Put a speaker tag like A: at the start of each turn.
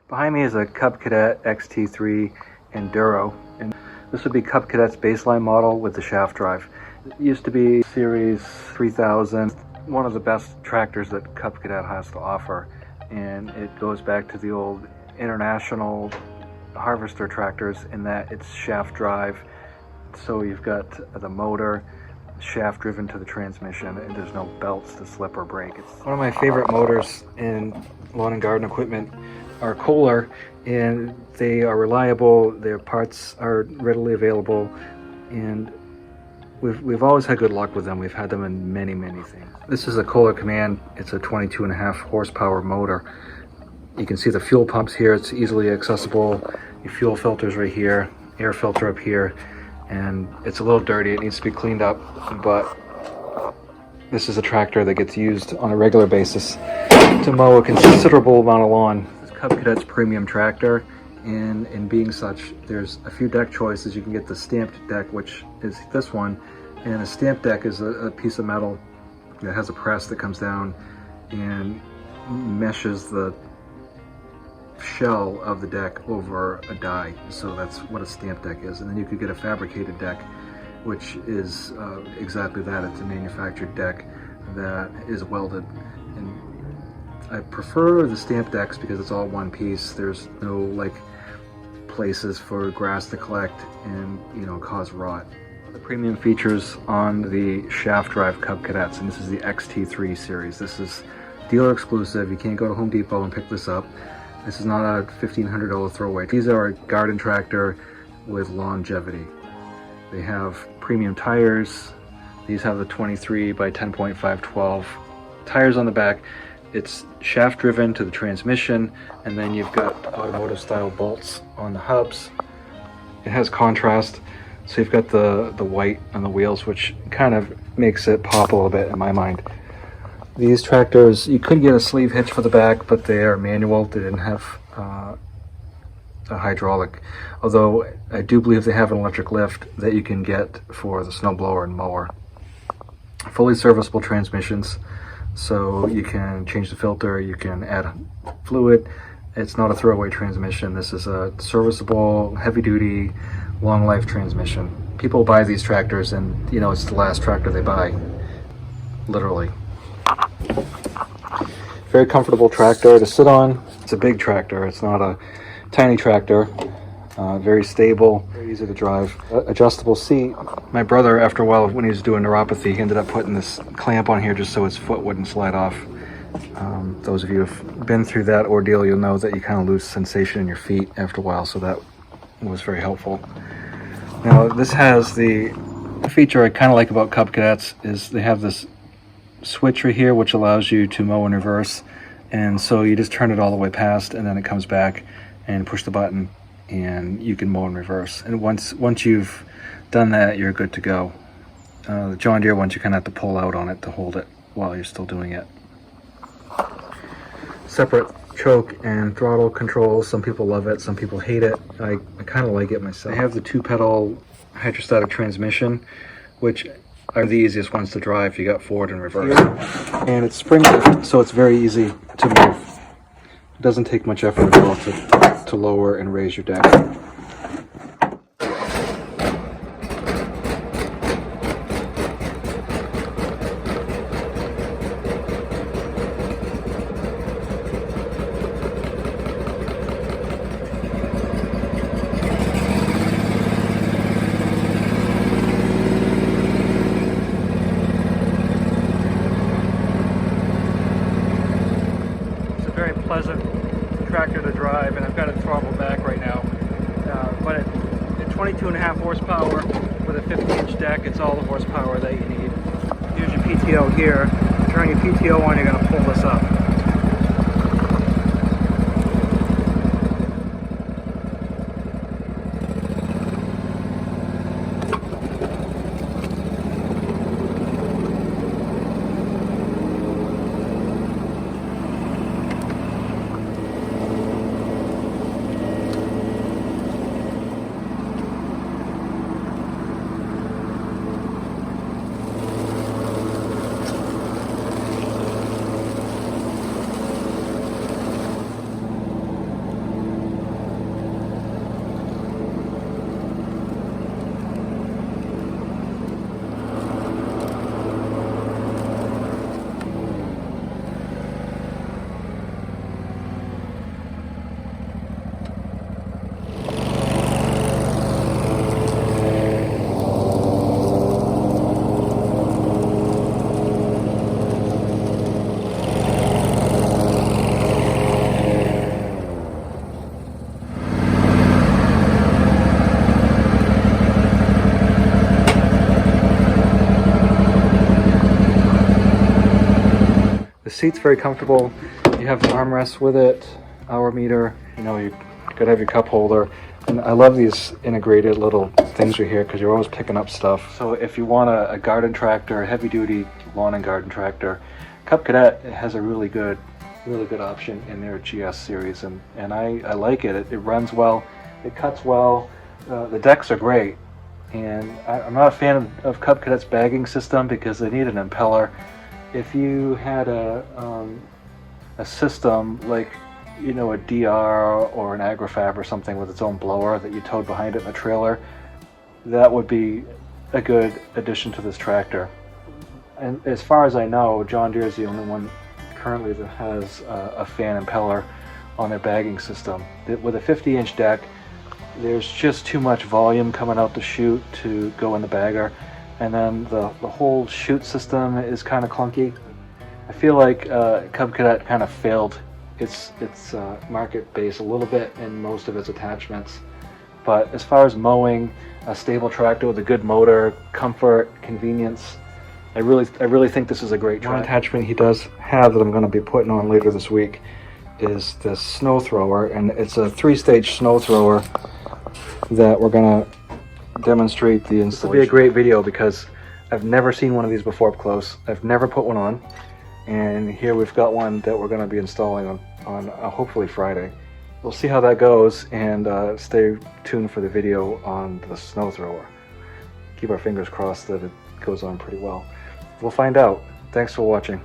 A: Behind me is a Cub Cadet XT3 Enduro, and this would be Cub Cadet's baseline model with the shaft drive. It used to be Series 3000, one of the best tractors that Cub Cadet has to offer, and it goes back to the old international harvester tractors in that it's shaft drive, so you've got the motor, shaft driven to the transmission, and there's no belts to slip or break. It's one of my favorite motors in lawn and garden equipment are Kohler, and they are reliable, their parts are readily available, and we've always had good luck with them. We've had them in many things. This is a Kohler Command. It's a 22.5 horsepower motor. You can see the fuel pumps here. It's easily accessible. Your fuel filters right here, air filter up here, and it's a little dirty. It needs to be cleaned up, but this is a tractor that gets used on a regular basis to mow a considerable amount of lawn. This is Cub Cadet's premium tractor, and in being such, there's a few deck choices. You can get the stamped deck, which is this one, and a stamped deck is a piece of metal that has a press that comes down and meshes the shell of the deck over a die. So that's what a stamped deck is. And then you could get a fabricated deck, which is exactly that. It's a manufactured deck that is welded. And I prefer the stamped decks because it's all one piece. There's no like places for grass to collect and, you know, cause rot. The premium features on the shaft drive Cub Cadets, and this is the XT3 series. This is dealer exclusive. You can't go to Home Depot and pick this up. This is not a $1,500 throwaway. These are a garden tractor with longevity. They have premium tires. These have the 23 by 10.5 12 tires on the back. It's shaft driven to the transmission, and then you've got automotive style bolts on the hubs. It has contrast, so you've got the white on the wheels, which kind of makes it pop a little bit in my mind. These tractors, you could get a sleeve hitch for the back, but they are manual. They didn't have a hydraulic, although I do believe they have an electric lift that you can get for the snowblower and mower. Fully serviceable transmissions, so you can change the filter, you can add fluid. It's not a throwaway transmission. This is a serviceable, heavy-duty, long-life transmission. People buy these tractors and, you know, it's the last tractor they buy, literally. Very comfortable tractor to sit on. It's a big tractor. It's not a tiny tractor. Very stable, very easy to drive. Adjustable seat. My brother, after a while, when he was doing neuropathy, he ended up putting this clamp on here just so his foot wouldn't slide off. Those of you who've been through that ordeal, you'll know that you kind of lose sensation in your feet after a while, so that was very helpful. Now, this has the feature I kind of like about Cub Cadets is they have this switch right here which allows you to mow in reverse, and so you just turn it all the way past and then it comes back and push the button and you can mow in reverse, and once you've done that, you're good to go. The John Deere ones, you kind of have to pull out on it to hold it while you're still doing it. Separate choke and throttle controls. Some people love it, some people hate it. I kind of like it myself. I have the 2-pedal hydrostatic transmission, which are the easiest ones to drive. You got forward and reverse. And it's spring, so it's very easy to move. It doesn't take much effort at all to lower and raise your deck. Very pleasant tractor to drive, and I've got it throttled back right now, but at 22.5 horsepower with a 50-inch deck, it's all the horsepower that you need. Here's your PTO here. Turn your PTO on, you're going to pull this up. seat's very comfortable. You have the armrest with it, hour meter, you know, you gotta have your cup holder. And I love these integrated little things right here because you're always picking up stuff. So if you want a garden tractor, a heavy duty lawn and garden tractor, Cub Cadet has a really good option in their GS series, and I like it. It runs well, it cuts well, the decks are great. And I'm not a fan of Cub Cadet's bagging system because they need an impeller. If you had a system like, you know, a DR or an Agrifab or something with its own blower that you towed behind it in the trailer, that would be a good addition to this tractor. And as far as I know, John Deere is the only one currently that has a fan impeller on their bagging system. With a 50-inch deck, there's just too much volume coming out the chute to go in the bagger, and then the whole chute system is kind of clunky. I feel like Cub Cadet kind of failed its market base a little bit in most of its attachments. But as far as mowing, a stable tractor with a good motor, comfort, convenience, I really think this is a great tractor. One attachment he does have that I'm going to be putting on later this week is this snow thrower, and it's a 3-stage snow thrower that we're going to demonstrate the installation. This will be a great video because I've never seen one of these before up close. I've never put one on, and here we've got one that we're going to be installing on hopefully Friday. We'll see how that goes, and stay tuned for the video on the snow thrower. Keep our fingers crossed that it goes on pretty well. We'll find out. Thanks for watching.